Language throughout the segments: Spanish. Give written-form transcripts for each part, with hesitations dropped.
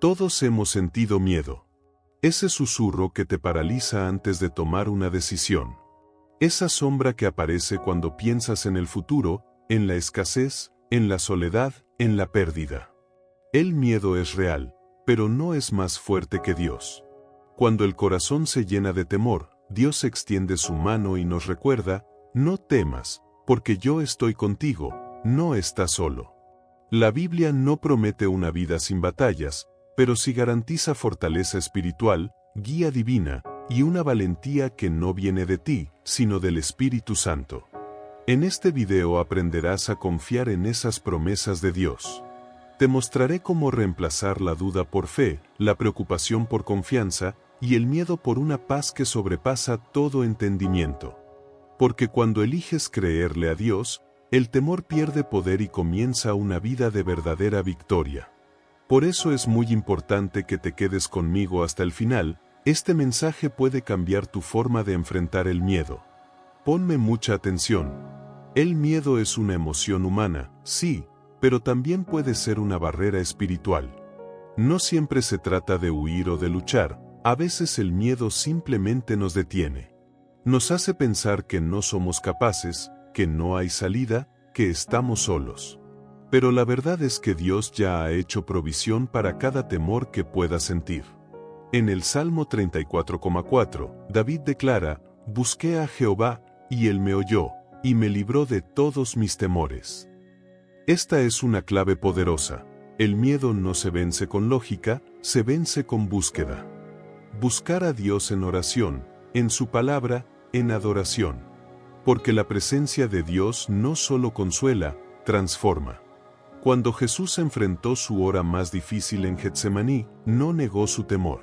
Todos hemos sentido miedo. Ese susurro que te paraliza antes de tomar una decisión. Esa sombra que aparece cuando piensas en el futuro, en la escasez, en la soledad, en la pérdida. El miedo es real, pero no es más fuerte que Dios. Cuando el corazón se llena de temor, Dios extiende su mano y nos recuerda, no temas, porque yo estoy contigo, no estás solo. La Biblia no promete una vida sin batallas, pero sí garantiza fortaleza espiritual, guía divina, y una valentía que no viene de ti, sino del Espíritu Santo. En este video aprenderás a confiar en esas promesas de Dios. Te mostraré cómo reemplazar la duda por fe, la preocupación por confianza, y el miedo por una paz que sobrepasa todo entendimiento. Porque cuando eliges creerle a Dios, el temor pierde poder y comienza una vida de verdadera victoria. Por eso es muy importante que te quedes conmigo hasta el final. Este mensaje puede cambiar tu forma de enfrentar el miedo. Ponme mucha atención. El miedo es una emoción humana, sí, pero también puede ser una barrera espiritual. No siempre se trata de huir o de luchar, a veces el miedo simplemente nos detiene. Nos hace pensar que no somos capaces, que no hay salida, que estamos solos. Pero la verdad es que Dios ya ha hecho provisión para cada temor que puedas sentir. En el Salmo 34,4, David declara, «Busqué a Jehová, y él me oyó, y me libró de todos mis temores». Esta es una clave poderosa. El miedo no se vence con lógica, se vence con búsqueda. Buscar a Dios en oración, en su palabra, en adoración. Porque la presencia de Dios no solo consuela, transforma. Cuando Jesús enfrentó su hora más difícil en Getsemaní, no negó su temor.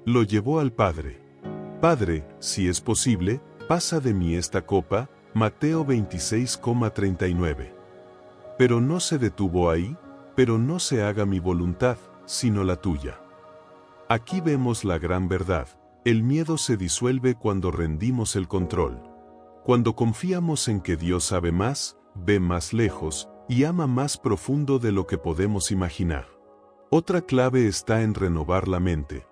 Lo llevó al Padre. Padre, si es posible, pasa de mí esta copa, Mateo 26,39. Pero no se detuvo ahí, pero no se haga mi voluntad, sino la tuya. Aquí vemos la gran verdad. El miedo se disuelve cuando rendimos el control. Cuando confiamos en que Dios sabe más, ve más lejos, y ama más profundo de lo que podemos imaginar. Otra clave está en renovar la mente.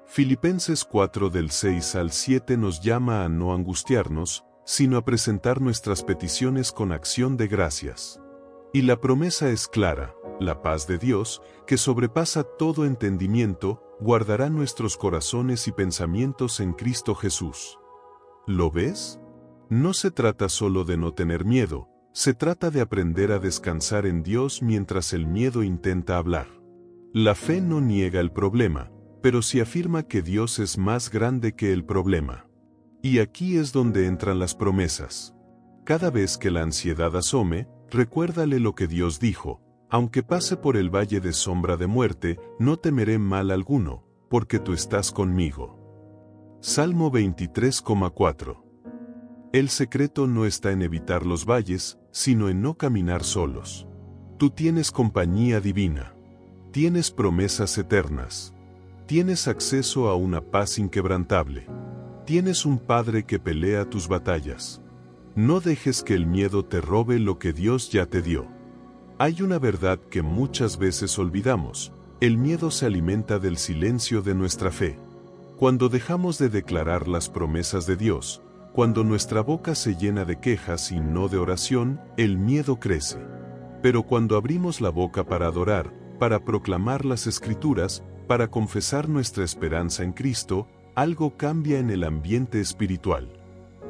Filipenses 4 del 6 al 7 nos llama a no angustiarnos, sino a presentar nuestras peticiones con acción de gracias. Y la promesa es clara, la paz de Dios, que sobrepasa todo entendimiento, guardará nuestros corazones y pensamientos en Cristo Jesús. ¿Lo ves? No se trata solo de no tener miedo, se trata de aprender a descansar en Dios mientras el miedo intenta hablar. La fe no niega el problema, pero sí afirma que Dios es más grande que el problema. Y aquí es donde entran las promesas. Cada vez que la ansiedad asome, recuérdale lo que Dios dijo, aunque pase por el valle de sombra de muerte, no temeré mal alguno, porque tú estás conmigo. Salmo 23,4. El secreto no está en evitar los valles, sino en no caminar solos. Tú tienes compañía divina. Tienes promesas eternas. Tienes acceso a una paz inquebrantable. Tienes un Padre que pelea tus batallas. No dejes que el miedo te robe lo que Dios ya te dio. Hay una verdad que muchas veces olvidamos. El miedo se alimenta del silencio de nuestra fe. Cuando dejamos de declarar las promesas de Dios, cuando nuestra boca se llena de quejas y no de oración, el miedo crece. Pero cuando abrimos la boca para adorar, para proclamar las Escrituras, para confesar nuestra esperanza en Cristo, algo cambia en el ambiente espiritual.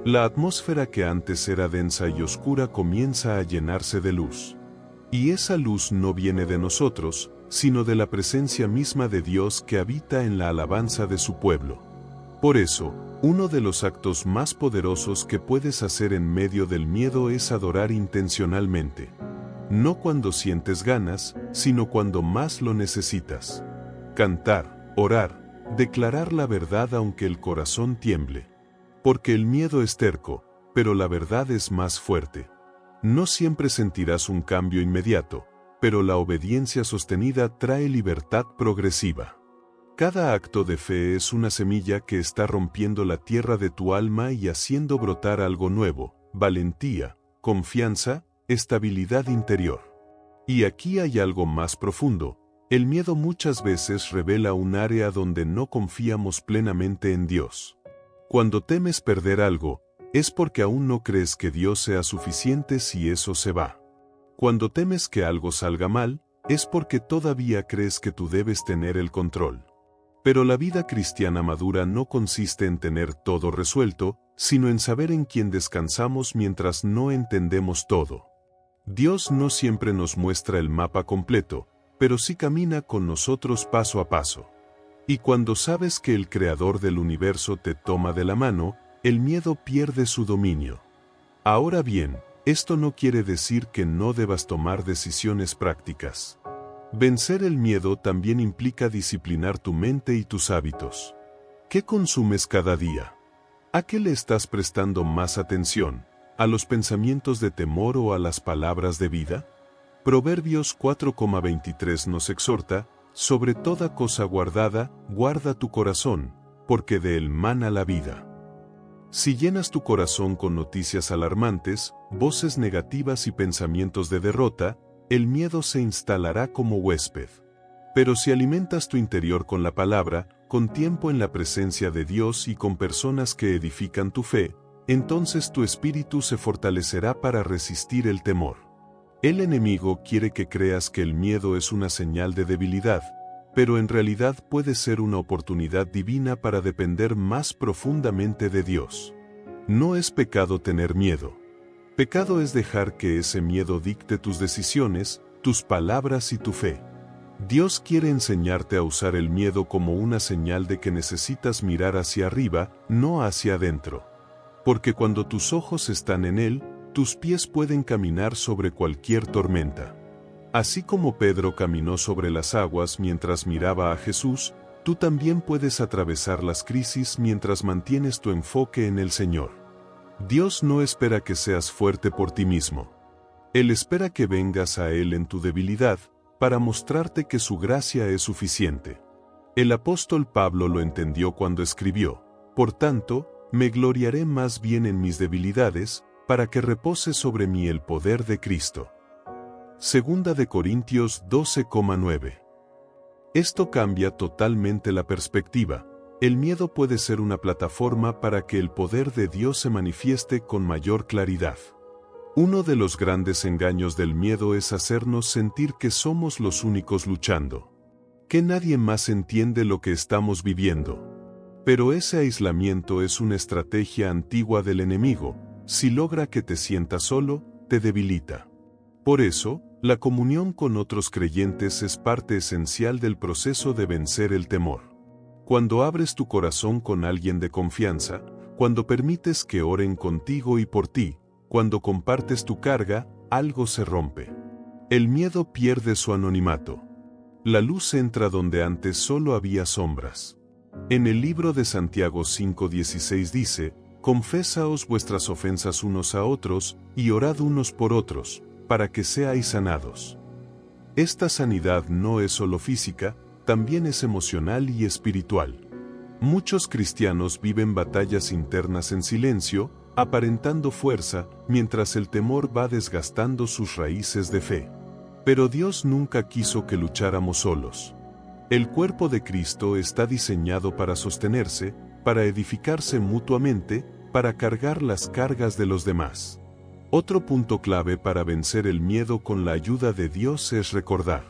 La atmósfera que antes era densa y oscura comienza a llenarse de luz. Y esa luz no viene de nosotros, sino de la presencia misma de Dios que habita en la alabanza de su pueblo. Por eso, uno de los actos más poderosos que puedes hacer en medio del miedo es adorar intencionalmente. No cuando sientes ganas, sino cuando más lo necesitas. Cantar, orar, declarar la verdad aunque el corazón tiemble. Porque el miedo es terco, pero la verdad es más fuerte. No siempre sentirás un cambio inmediato, pero la obediencia sostenida trae libertad progresiva. Cada acto de fe es una semilla que está rompiendo la tierra de tu alma y haciendo brotar algo nuevo, valentía, confianza, estabilidad interior. Y aquí hay algo más profundo. El miedo muchas veces revela un área donde no confiamos plenamente en Dios. Cuando temes perder algo, es porque aún no crees que Dios sea suficiente si eso se va. Cuando temes que algo salga mal, es porque todavía crees que tú debes tener el control. Pero la vida cristiana madura no consiste en tener todo resuelto, sino en saber en quién descansamos mientras no entendemos todo. Dios no siempre nos muestra el mapa completo, pero sí camina con nosotros paso a paso. Y cuando sabes que el Creador del universo te toma de la mano, el miedo pierde su dominio. Ahora bien, esto no quiere decir que no debas tomar decisiones prácticas. Vencer el miedo también implica disciplinar tu mente y tus hábitos. ¿Qué consumes cada día? ¿A qué le estás prestando más atención? ¿A los pensamientos de temor o a las palabras de vida? Proverbios 4,23 nos exhorta, sobre toda cosa guardada, guarda tu corazón, porque de él mana la vida. Si llenas tu corazón con noticias alarmantes, voces negativas y pensamientos de derrota, el miedo se instalará como huésped. Pero si alimentas tu interior con la palabra, con tiempo en la presencia de Dios y con personas que edifican tu fe, entonces tu espíritu se fortalecerá para resistir el temor. El enemigo quiere que creas que el miedo es una señal de debilidad, pero en realidad puede ser una oportunidad divina para depender más profundamente de Dios. No es pecado tener miedo. Pecado es dejar que ese miedo dicte tus decisiones, tus palabras y tu fe. Dios quiere enseñarte a usar el miedo como una señal de que necesitas mirar hacia arriba, no hacia adentro. Porque cuando tus ojos están en Él, tus pies pueden caminar sobre cualquier tormenta. Así como Pedro caminó sobre las aguas mientras miraba a Jesús, tú también puedes atravesar las crisis mientras mantienes tu enfoque en el Señor. Dios no espera que seas fuerte por ti mismo. Él espera que vengas a Él en tu debilidad, para mostrarte que su gracia es suficiente. El apóstol Pablo lo entendió cuando escribió, por tanto, me gloriaré más bien en mis debilidades, para que repose sobre mí el poder de Cristo. Segunda de Corintios 12,9. Esto cambia totalmente la perspectiva. El miedo puede ser una plataforma para que el poder de Dios se manifieste con mayor claridad. Uno de los grandes engaños del miedo es hacernos sentir que somos los únicos luchando, que nadie más entiende lo que estamos viviendo. Pero ese aislamiento es una estrategia antigua del enemigo. Si logra que te sientas solo, te debilita. Por eso, la comunión con otros creyentes es parte esencial del proceso de vencer el temor. Cuando abres tu corazón con alguien de confianza, cuando permites que oren contigo y por ti, cuando compartes tu carga, algo se rompe. El miedo pierde su anonimato. La luz entra donde antes solo había sombras. En el libro de Santiago 5:16 dice, confesaos vuestras ofensas unos a otros, y orad unos por otros, para que seáis sanados. Esta sanidad no es solo física, también es emocional y espiritual. Muchos cristianos viven batallas internas en silencio, aparentando fuerza, mientras el temor va desgastando sus raíces de fe. Pero Dios nunca quiso que lucháramos solos. El cuerpo de Cristo está diseñado para sostenerse, para edificarse mutuamente, para cargar las cargas de los demás. Otro punto clave para vencer el miedo con la ayuda de Dios es recordar.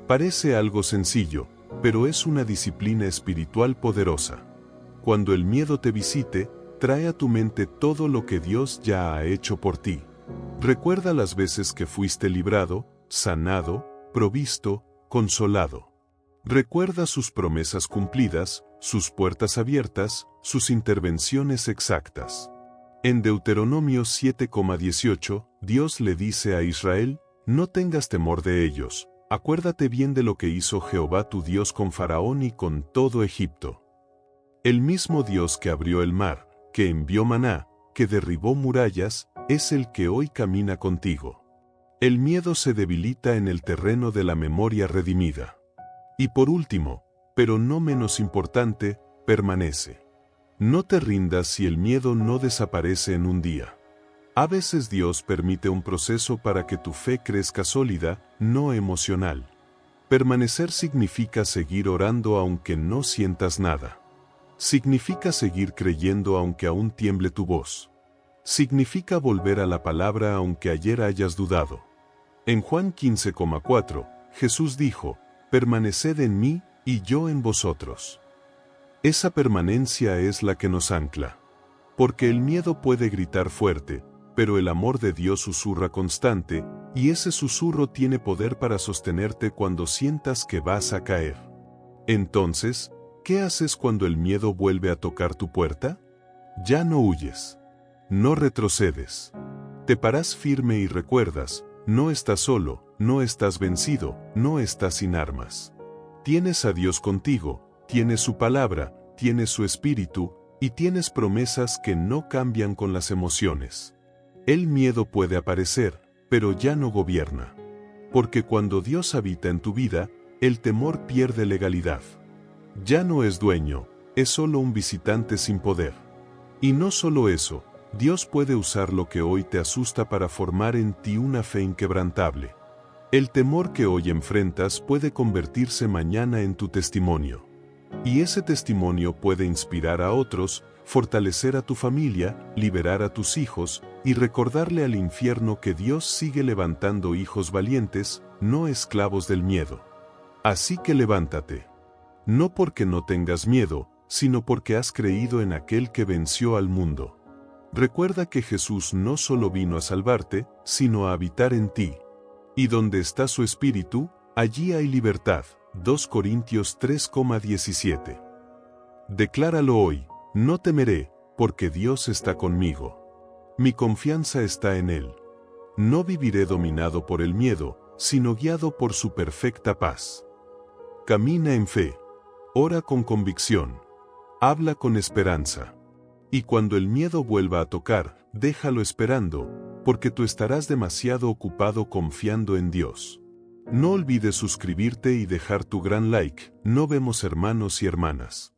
Parece algo sencillo, pero es una disciplina espiritual poderosa. Cuando el miedo te visite, trae a tu mente todo lo que Dios ya ha hecho por ti. Recuerda las veces que fuiste librado, sanado, provisto, consolado. Recuerda sus promesas cumplidas, sus puertas abiertas, sus intervenciones exactas. En Deuteronomio 7,18, Dios le dice a Israel, no tengas temor de ellos, acuérdate bien de lo que hizo Jehová tu Dios con Faraón y con todo Egipto. El mismo Dios que abrió el mar, que envió maná, que derribó murallas, es el que hoy camina contigo. El miedo se debilita en el terreno de la memoria redimida. Y por último, pero no menos importante, permanece. No te rindas si el miedo no desaparece en un día. A veces Dios permite un proceso para que tu fe crezca sólida, no emocional. Permanecer significa seguir orando aunque no sientas nada. Significa seguir creyendo aunque aún tiemble tu voz. Significa volver a la palabra aunque ayer hayas dudado. En Juan 15,4, Jesús dijo, permaneced en mí y yo en vosotros. Esa permanencia es la que nos ancla. Porque el miedo puede gritar fuerte, pero el amor de Dios susurra constante, y ese susurro tiene poder para sostenerte cuando sientas que vas a caer. Entonces, ¿qué haces cuando el miedo vuelve a tocar tu puerta? Ya no huyes. No retrocedes. Te paras firme y recuerdas, no estás solo, no estás vencido, no estás sin armas. Tienes a Dios contigo, tienes su palabra, tienes su espíritu, y tienes promesas que no cambian con las emociones. El miedo puede aparecer, pero ya no gobierna. Porque cuando Dios habita en tu vida, el temor pierde legalidad. Ya no es dueño, es solo un visitante sin poder. Y no solo eso, Dios puede usar lo que hoy te asusta para formar en ti una fe inquebrantable. El temor que hoy enfrentas puede convertirse mañana en tu testimonio. Y ese testimonio puede inspirar a otros, fortalecer a tu familia, liberar a tus hijos, y recordarle al infierno que Dios sigue levantando hijos valientes, no esclavos del miedo. Así que levántate. No porque no tengas miedo, sino porque has creído en aquel que venció al mundo. Recuerda que Jesús no solo vino a salvarte, sino a habitar en ti. Y donde está su espíritu, allí hay libertad. 2 Corintios 3,17. Decláralo hoy, no temeré, porque Dios está conmigo. Mi confianza está en Él. No viviré dominado por el miedo, sino guiado por su perfecta paz. Camina en fe. Ora con convicción. Habla con esperanza. Y cuando el miedo vuelva a tocar, déjalo esperando, porque tú estarás demasiado ocupado confiando en Dios. No olvides suscribirte y dejar tu gran like. Nos vemos hermanos y hermanas.